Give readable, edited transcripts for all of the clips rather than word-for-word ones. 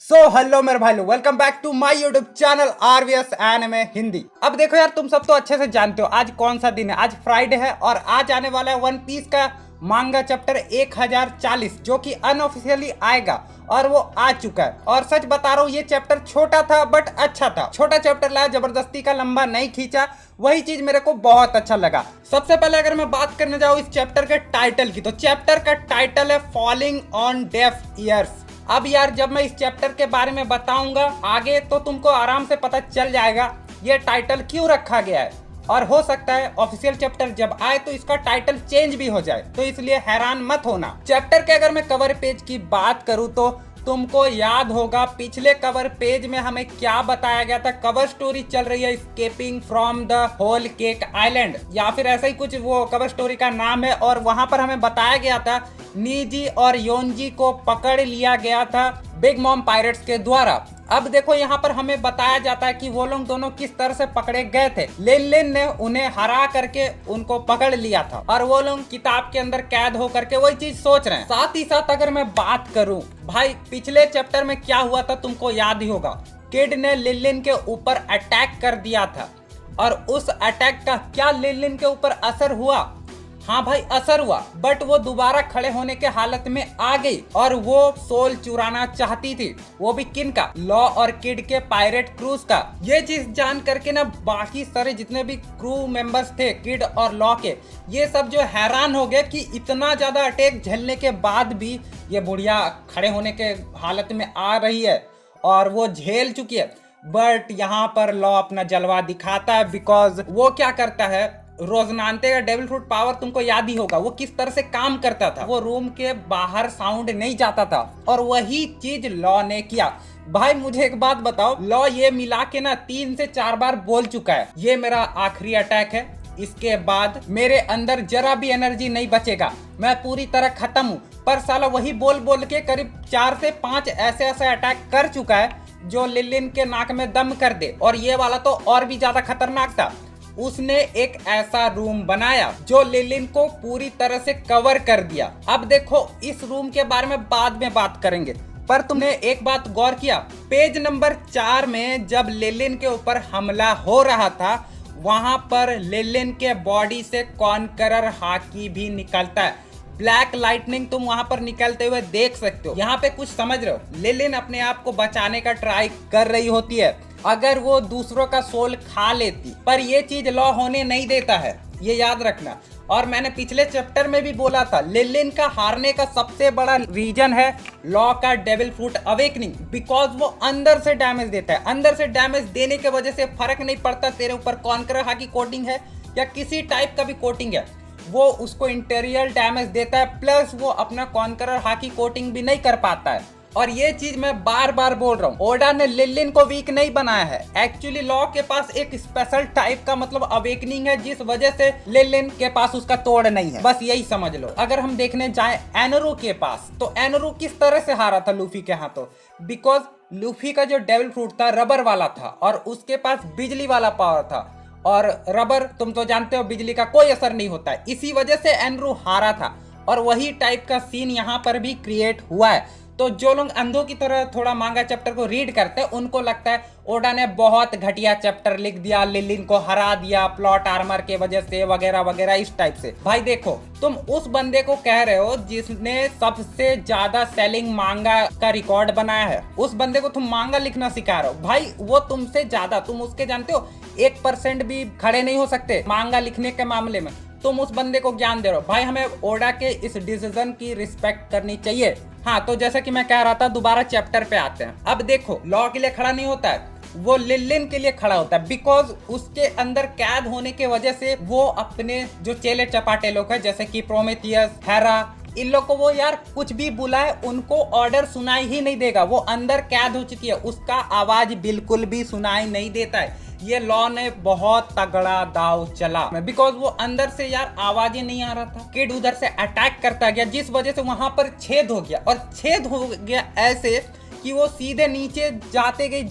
Hello मेरे भाई लोग, welcome back to my YouTube channel RVS anime Hindi. अब देखो यार, तुम सब तो अच्छे से जानते हो आज कौन सा दिन है। आज फ्राइडे है और आज आने वाला है वन पीस का मांगा चैप्टर 1040 जो कि अनऑफिशियली आएगा और वो आ चुका है। और सच बता रहा हूँ, ये चैप्टर छोटा था बट अच्छा था। छोटा चैप्टर लाया, जबरदस्ती का लंबा नहीं खींचा, वही चीज मेरे को बहुत अच्छा लगा। सबसे पहले अगर मैं बात करने जाऊँ इस चैप्टर के टाइटल की, तो चैप्टर का टाइटल है फॉलिंग ऑन डेफ ईयर्स। अब यार जब मैं इस चैप्टर के बारे में बताऊंगा आगे तो तुमको आराम से पता चल जाएगा ये टाइटल क्यों रखा गया है। और हो सकता है ऑफिशियल चैप्टर जब आए तो इसका टाइटल चेंज भी हो जाए, तो इसलिए हैरान मत होना। चैप्टर के अगर मैं कवर पेज की बात करूं तो तुमको याद होगा पिछले कवर पेज में हमें क्या बताया गया था। कवर स्टोरी चल रही है escaping from the whole cake island, या फिर ऐसा ही कुछ वो कवर स्टोरी का नाम है। और वहां पर हमें बताया गया था नीजी और योनजी को पकड़ लिया गया था बिग मॉम पायरेट्स के द्वारा। अब देखो यहाँ पर हमें बताया जाता है कि वो लोग दोनों किस तरह से पकड़े गए थे। लिन ने उन्हें हरा करके उनको पकड़ लिया था और वो लोग किताब के अंदर कैद हो करके वही चीज सोच रहे हैं। साथ ही साथ अगर मैं बात करूं भाई, पिछले चैप्टर में क्या हुआ था तुमको याद ही होगा। किड ने लिन के ऊपर अटैक कर दिया था और उस अटैक का क्या लिन के ऊपर असर हुआ? हाँ भाई, असर हुआ, बट वो दोबारा खड़े होने के हालत में आ गई और वो सोल चुराना चाहती थी। वो भी किन का? लॉ और किड के पायरेट क्रूज का। ये चीज जान करके ना बाकी सारे जितने भी क्रू मेंबर्स थे किड और लॉ के, ये सब जो हैरान हो गए कि इतना ज्यादा अटैक झेलने के बाद भी ये बुढ़िया खड़े होने के हालत में आ रही है और वो झेल चुकी है। बट यहाँ पर लॉ अपना जलवा दिखाता है, बिकॉज वो क्या करता है, रोजनांते का डेविल फ्रूट पावर तुमको याद ही होगा वो किस तरह से काम करता था। वो रूम के बाहर साउंड नहीं जाता था और वही चीज लॉ ने किया। भाई मुझे एक बात बताओ, लॉ ये मिला के ना 3 से 4 बार बोल चुका है ये मेरा आखिरी अटैक है, इसके बाद मेरे अंदर जरा भी एनर्जी नहीं बचेगा, मैं पूरी तरह खत्म हूँ। पर साला वही बोल बोल के करीब 4 से 5 ऐसे अटैक कर चुका है जो लिन के नाक में दम कर दे। और ये वाला तो और भी ज्यादा खतरनाक था। उसने एक ऐसा रूम बनाया जो लिन को पूरी तरह से कवर कर दिया। अब देखो इस रूम के बारे में बाद में बात करेंगे, पर तुमने एक बात गौर किया, पेज नंबर 4 में जब लिन के ऊपर हमला हो रहा था वहां पर लिन के बॉडी से कॉन्करर हाकी भी निकलता है। ब्लैक लाइटनिंग तुम वहां पर निकलते हुए देख सकते हो। यहाँ पे कुछ समझ रहे हो, लिन अपने आप को बचाने का ट्राई कर रही होती है अगर वो दूसरों का सोल खा लेती, पर ये चीज लॉ होने नहीं देता है, ये याद रखना। और मैंने पिछले चैप्टर में भी बोला था लिन का हारने का सबसे बड़ा रीजन है लॉ का डेविल फ्रूट अवेकनिंग, बिकॉज वो अंदर से डैमेज देता है। अंदर से डैमेज देने के वजह से फर्क नहीं पड़ता तेरे ऊपर कॉन्करर हाकी कोटिंग है या किसी टाइप का भी कोटिंग है, वो उसको इंटीरियर डैमेज देता है, प्लस वो अपना कॉन्करर हाकी कोटिंग भी नहीं कर पाता है। और ये चीज मैं बार बार बोल रहा हूँ, ओडा ने लिन को वीक नहीं बनाया है। एक्चुअली लॉ के पास एक स्पेशल टाइप का मतलब अवेकनिंग है जिस वजह से लिन के पास उसका तोड़ नहीं है, बस यही समझ लो। अगर हम देखने जाए एनरू के पास, तो एनरू किस तरह से हारा था लूफी के हाथों, बिकॉज लूफी का जो डेविल फ्रूट था रबर वाला था और उसके पास बिजली वाला पावर था, और रबर तुम तो जानते हो बिजली का कोई असर नहीं होता है, इसी वजह से एनरू हारा था। और वही टाइप का सीन यहाँ पर भी क्रिएट हुआ है। तो जो लोग अंधों की तरह थोड़ा मांगा चैप्टर को रीड करते हैं उनको लगता है ओडा ने बहुत घटिया चैप्टर लिख दिया, लिन को हरा दिया प्लॉट आर्मर के वजह से वगैरह वगैरह इस टाइप से। भाई देखो, तुम उस बंदे को कह रहे हो जिसने सबसे ज्यादा सेलिंग मांगा का रिकॉर्ड बनाया है, उस बंदे को तुम मांगा लिखना सिखा रहे हो। भाई वो तुमसे ज्यादा, तुम उसके जानते हो 1% भी खड़े नहीं हो सकते मांगा लिखने के मामले में, तुम उस बंदे को ज्ञान दे रहे हो। भाई हमें ओडा के इस डिसीजन की रिस्पेक्ट करनी चाहिए। हाँ, तो जैसा कि मैं कह रहा था, दोबारा चैप्टर पे आते हैं। अब देखो लॉ के लिए खड़ा नहीं होता है, वो लिन के लिए खड़ा होता है, बिकॉज उसके अंदर कैद होने के वजह से वो अपने जो चेले चपाटे लोग हैं जैसे कि प्रोमेथियस, हेरा, इन लोग को वो यार कुछ भी बुलाए उनको ऑर्डर सुनाई ही नहीं देगा। वो अंदर कैद हो चुकी है, उसका आवाज बिल्कुल भी सुनाई नहीं देता है। ये लॉ ने बहुत तगड़ा दाव चला, बिकॉज वो अंदर से यार आवाज ही नहीं आ रहा था। किड उधर से अटैक करता गया जिस वजह से वहां पर छेद हो गया, और छेद हो गया ऐसे कि वो सीधे नीचे जाते गई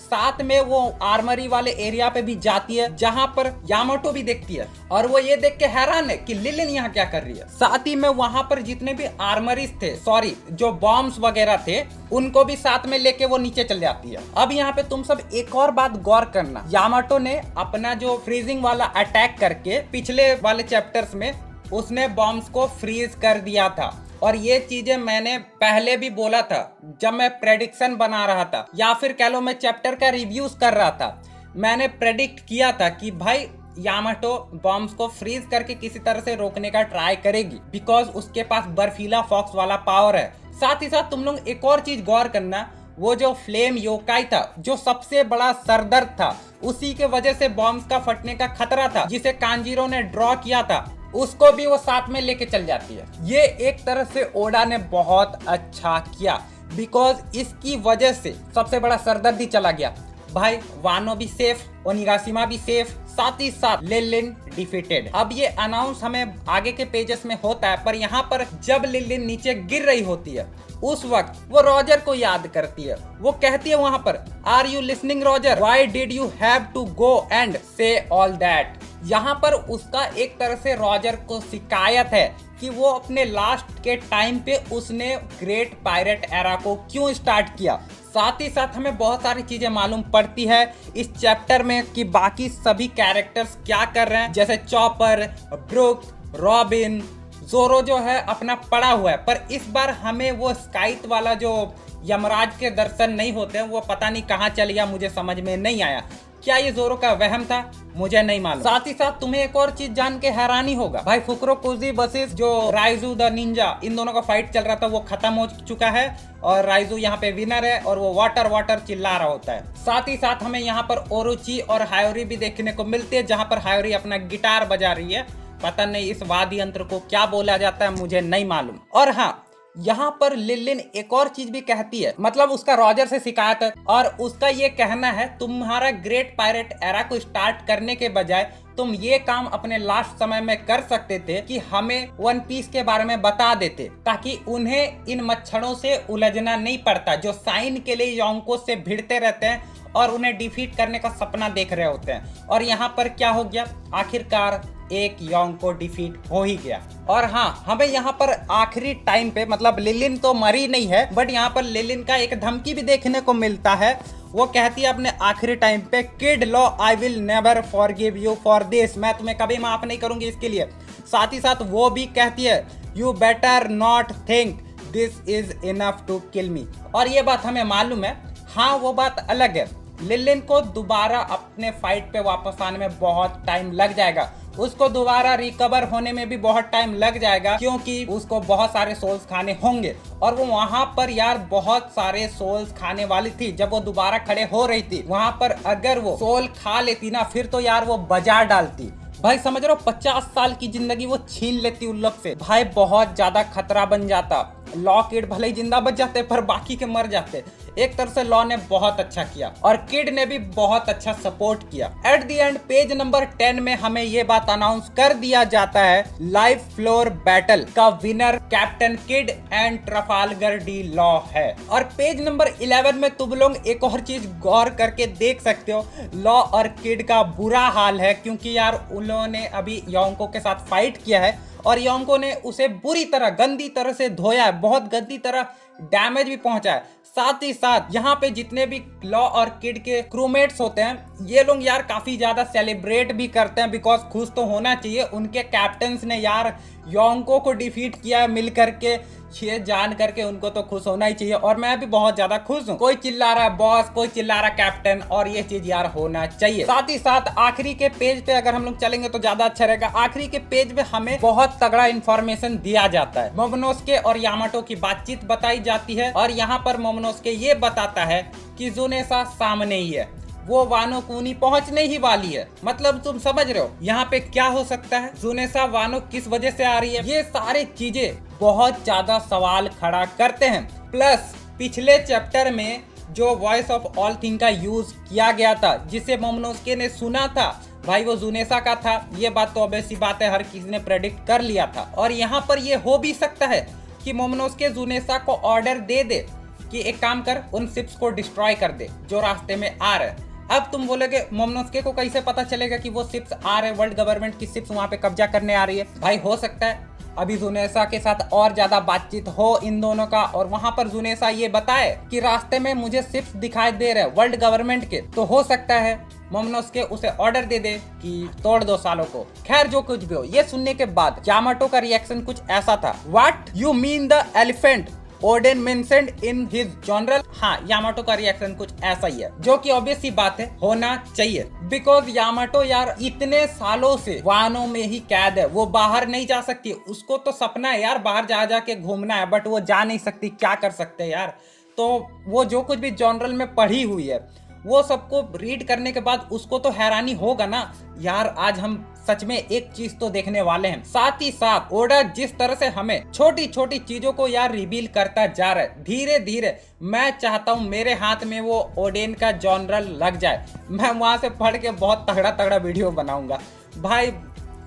साथ में वो आर्मरी वाले एरिया पे भी जाती है जहाँ पर यामाटो भी देखती है और वो ये देख के हैरान है कि लिलिन यहाँ क्या कर रही है। साथ ही में वहाँ पर जितने भी आर्मरीज थे, सॉरी जो बॉम्ब्स वगैरह थे, उनको भी साथ में लेके वो नीचे चल जाती है। अब यहाँ पे तुम सब एक और बात गौर करना, यामाटो ने अपना जो फ्रीजिंग वाला अटैक करके पिछले वाले चैप्टर्स में उसने बॉम्ब्स को फ्रीज कर दिया था। और ये चीजें मैंने पहले भी बोला था जब मैं प्रेडिक्शन बना रहा था, या फिर कह लो मैं चैप्टर का रिव्यूज कर रहा था। मैंने प्रेडिक्ट किया था कि भाई यामाटो बॉम्ब्स को फ्रीज करके किसी तरह से रोकने का ट्राई करेगी, बिकॉज उसके पास बर्फीला फॉक्स वाला पावर है। साथ ही साथ तुम लोग एक और चीज गौर करना, वो जो फ्लेम योकाई था, जो सबसे बड़ा सरदर्द था, उसी के वजह से बॉम्ब्स का फटने का खतरा था, जिसे कांजीरो ने ड्रॉ किया था, उसको भी वो साथ में लेके चल जाती है। ये एक तरह से ओडा ने बहुत अच्छा किया, बिकॉज इसकी वजह से सबसे बड़ा सरदर्द ही चला गया। भाई वानो भी सेफ, ओनिगाशिमा भी सेफ, साथ ही साथ लिलिन डिफीटेड। अब ये अनाउंस हमें आगे के पेजेस में होता है, पर यहाँ पर जब लिलिन नीचे गिर रही होती है उस वक्त वो रॉजर को याद करती है। वो कहती है वहां पर, are you listening Roger, why did you have to go and say all that. यहाँ पर उसका एक तरह से रॉजर को शिकायत है कि वो अपने लास्ट के टाइम पे उसने ग्रेट पायरेट एरा को क्यों स्टार्ट किया। साथ ही साथ हमें बहुत सारी चीजें मालूम पड़ती है इस चैप्टर में कि बाकी सभी कैरेक्टर्स क्या कर रहे हैं, जैसे चॉपर, ब्रुक, रॉबिन, जोरो जो है अपना पड़ा हुआ है। पर इस बार हमें वो स्काइट वाला जो यमराज के दर्शन नहीं होते हैं, वो पता नहीं कहाँ चल गया, मुझे समझ में नहीं आया। क्या ये जोरो का वहम था, मुझे नहीं मालूम। साथ ही साथ तुम्हें एक और चीज जान के हैरानी होगा, भाई फुकुरोकुजी वर्सेस जो राइजू द निंजा, इन दोनों का फाइट चल रहा था, वो खत्म हो चुका है और राइजू यहाँ पे विनर है और वो वाटर वाटर चिल्ला रहा होता है। साथ ही साथ हमें यहाँ पर ओरोची और हायोरी भी देखने को मिलती है, जहाँ पर हायोरी अपना गिटार बजा रही है। पता नहीं इस वाद्य यंत्र को क्या बोला जाता है, मुझे नहीं मालूम। और हाँ, यहाँ पर लिलिन एक और चीज भी कहती है, मतलब उसका रॉजर से शिकायत है और उसका ये कहना है, तुम्हारा ग्रेट पायरेट एरा को स्टार्ट करने के बजाय तुम ये काम अपने लास्ट समय में कर सकते थे कि हमें वन पीस के बारे में बता देते, ताकि उन्हें इन मच्छरों से उलझना नहीं पड़ता जो साइन के लिए योंको से भिड़ते रहते हैं और उन्हें डिफीट करने का सपना देख रहे होते हैं। और यहाँ पर क्या हो गया, आखिरकार एक योंको डिफीट हो ही गया। और हाँ, हमें यहाँ पर आखिरी टाइम पे, मतलब लिलिन तो मरी नहीं है, बट यहाँ पर लिलिन का एक धमकी भी देखने को मिलता है। वो कहती है अपने आखिरी टाइम पे, kid law I will never forgive you for this, मैं तुम्हें कभी माफ नहीं करूंगी इसके लिए। साथ ही साथ वो भी कहती है, you better not think this is enough to kill me. और ये बात हमें मालूम है, हाँ वो बात अलग है, लिलिन को दोबारा अपने फाइट पे वापस आने में बहुत टाइम लग जाएगा, उसको दोबारा रिकवर होने में भी बहुत टाइम लग जाएगा, क्योंकि उसको बहुत सारे सोल्स खाने होंगे। और वो वहां पर यार बहुत सारे सोल्स खाने वाली थी जब वो दोबारा खड़े हो रही थी। वहां पर अगर वो सोल खा लेती ना, फिर तो यार वो बाजार डालती। भाई समझ रहे हो, 50 साल की जिंदगी वो छीन लेती उन लोग से। भाई बहुत ज्यादा खतरा बन जाता। लॉ किड भले ही जिंदा बच जाते पर बाकी के मर जाते। एक तरह से लॉ ने बहुत अच्छा किया और किड ने भी बहुत अच्छा सपोर्ट किया। At the end page number 10 में हमें ये बात अनाउंस कर दिया जाता है, लाइव फ्लोर बैटल का winner captain Kidd and Trafalgar D Law है। और पेज नंबर 11 में तुम लोग एक और चीज गौर करके देख सकते हो, लॉ और किड का बुरा हाल है, क्योंकि यार उन्होंने अभी योंको के साथ फाइट किया है और योंको ने उसे बुरी तरह, गंदी तरह से धोया है, बहुत गंदी तरह डैमेज भी पहुंचा है। साथ ही साथ यहाँ पे जितने भी लॉ और किड के क्रूमेट्स होते हैं, ये लोग यार काफी ज्यादा सेलिब्रेट भी करते हैं, बिकॉज खुश तो होना चाहिए, उनके कैप्टन्स ने यार योंको को डिफीट किया है मिल करके। ये जान करके उनको तो खुश होना ही चाहिए और मैं भी बहुत ज्यादा खुश हूँ। कोई चिल्ला रहा है बॉस, कोई चिल्ला रहा कैप्टन, और ये चीज यार होना चाहिए। साथ ही साथ आखिरी के पेज पे अगर हम लोग चलेंगे तो ज्यादा अच्छा रहेगा। आखिरी के पेज पे हमें बहुत तगड़ा इंफॉर्मेशन दिया जाता है। मोमोनोसुके और यामाटो की बातचीत बताई जाती है और यहाँ पर मोमोनोसुके ये बताता है कि जुनेसा सामने ही है, वो वानो कूनी पहुंचने ही वाली है। मतलब तुम समझ रहे हो यहाँ पे क्या हो सकता है, जुनेसा वानो किस वजह से आ रही है, ये सारे चीजें बहुत ज्यादा सवाल खड़ा करते हैं। प्लस पिछले चैप्टर में जो वॉइस ऑफ ऑल थिंग का यूज किया गया था, जिसे मोमोनोसुके ने सुना था, भाई वो जुनेसा का था। ये बात तो ऑब्वियस बात है, हर किसी ने प्रेडिक्ट कर लिया था। और यहाँ पर ये हो भी सकता है कि मोमोनोसुके जुनेसा को ऑर्डर दे दे कि एक काम कर, उन शिप्स को डिस्ट्रॉय कर दे जो रास्ते में आ रहे हैं। अब तुम बोलोगे मोमनोस्के को कैसे पता चलेगा कि वो शिप्स आ रहे, वर्ल्ड गवर्नमेंट की शिप्स वहां पे कब्जा करने आ रही है? भाई हो सकता है अभी जुनेसा के साथ और ज्यादा बातचीत हो इन दोनों का, और वहां पर जुनेसा ये बताए कि रास्ते में मुझे शिप्स दिखाई दे रहे वर्ल्ड गवर्नमेंट के, तो हो सकता है मोमनोस्के उसे ऑर्डर दे दे कि तोड़ दो सालों को। खैर जो कुछ भी हो, ये सुनने के बाद यामाटो का रिएक्शन कुछ ऐसा था, what you mean the elephant Odean mentioned in his journal. हाँ, यामाटो का रिएक्शन कुछ ऐसा ही है, जो कि ऑब्वियस सी बात है, होना चाहिए। बिकॉज यामाटो यार इतने सालों से वानो में ही कैद है, वो बाहर नहीं जा सकती। उसको तो सपना है यार बाहर जा जाके घूमना है, बट वो जा नहीं सकती। क्या कर सकते हैं यार? तो वो जो कुछ भी जर्नल में पढ़ी हुई है वो सबको रीड करने के बाद उसको तो हैरानी होगा ना यार। आज हम सच में एक चीज तो देखने वाले हैं। साथ ही साथ ओडा जिस तरह से हमें छोटी छोटी चीजों को यार रिवील करता जा रहा है धीरे धीरे, मैं चाहता हूँ मेरे हाथ में वो ओडेन का जॉनरल लग जाए, मैं वहां से पढ़ के बहुत तगड़ा तगड़ा वीडियो बनाऊंगा। भाई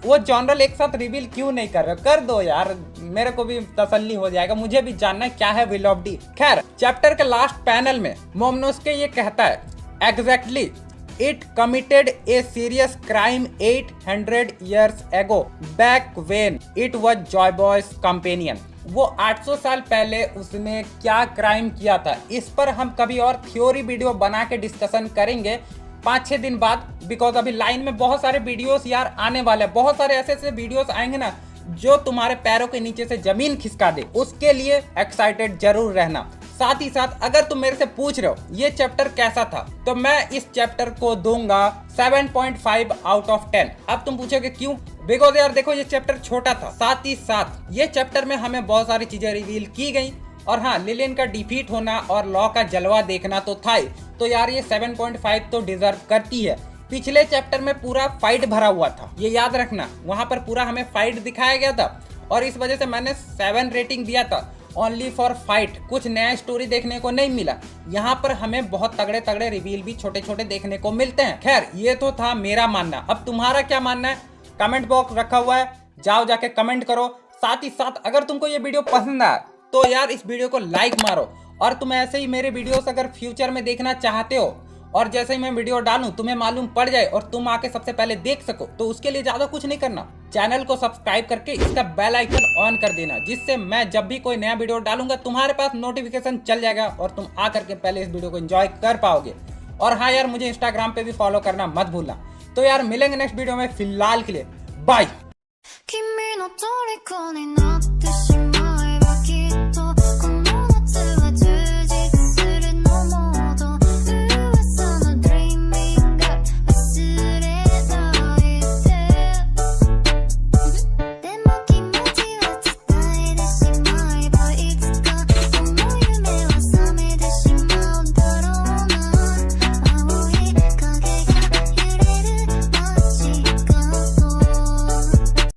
वो जॉनरल एक साथ रिवील क्यों नहीं कर रहे? कर दो यार, मेरे को भी तसल्ली हो जाएगा, मुझे भी जानना है क्या है विल ऑफ डी। खैर चैप्टर के लास्ट पैनल में मोमनोस्के ये कहता है, exactly it committed a serious crime 800 years ago back when it was Joy boys companion. वो 800 साल पहले उसने क्या क्राइम किया था, इस पर हम कभी और थ्योरी वीडियो बना के डिस्कशन करेंगे 5-6 दिन बाद। बिकॉज अभी लाइन में बहुत सारे वीडियोस यार आने वाले हैं, बहुत सारे ऐसे ऐसे वीडियोस आएंगे ना जो तुम्हारे पैरों के नीचे से जमीन खिसका दे। उसके लिए एक्साइटेड जरूर रहना। साथ ही साथ अगर तुम मेरे से पूछ रहे हो ये चैप्टर कैसा था, तो मैं इस चैप्टर को दूंगा 7.5 आउट ऑफ 10। अब तुम पूछोगे क्यों? बिकॉज यार देखो ये चैप्टर छोटा था, साथ ही साथ ये चैप्टर में हमें बहुत सारी चीजें रिवील की गई, और हाँ लिलियन का डिफीट होना और लॉ का जलवा देखना तो था ही, तो यार ये 7.5 तो डिजर्व करती है। पिछले चैप्टर में पूरा फाइट भरा हुआ था, ये याद रखना, वहां पर पूरा हमें फाइट दिखाया गया था, और इस वजह से मैंने 7 रेटिंग दिया था। ओनली फॉर फाइट, कुछ नया स्टोरी देखने को नहीं मिला। यहाँ पर हमें बहुत तगड़े तगड़े रिवील भी छोटे छोटे देखने को मिलते हैं। खैर ये तो था मेरा मानना, अब तुम्हारा क्या मानना है? कमेंट बॉक्स रखा हुआ है, जाओ जाके कमेंट करो। साथ ही साथ अगर तुमको ये वीडियो पसंद आया तो यार इस वीडियो को लाइक मारो, और तुम ऐसे ही मेरे वीडियोस अगर फ्यूचर में देखना चाहते हो, और जैसे ही मैं वीडियो डालूं तुम्हें मालूम पड़ जाए और तुम आके सबसे पहले देख सको, तो उसके लिए ज्यादा कुछ नहीं करना, चैनल को सब्सक्राइब करके इसका बेल आइकन ऑन कर देना, जिससे मैं जब भी कोई नया वीडियो डालूंगा तुम्हारे पास नोटिफिकेशन चल जाएगा और तुम आकर के पहले इस वीडियो को एंजॉय कर पाओगे। और हाँ यार मुझे इंस्टाग्राम पे भी फॉलो करना मत भूलना। तो यार मिलेंगे नेक्स्ट वीडियो में, फिलहाल के लिए बाय।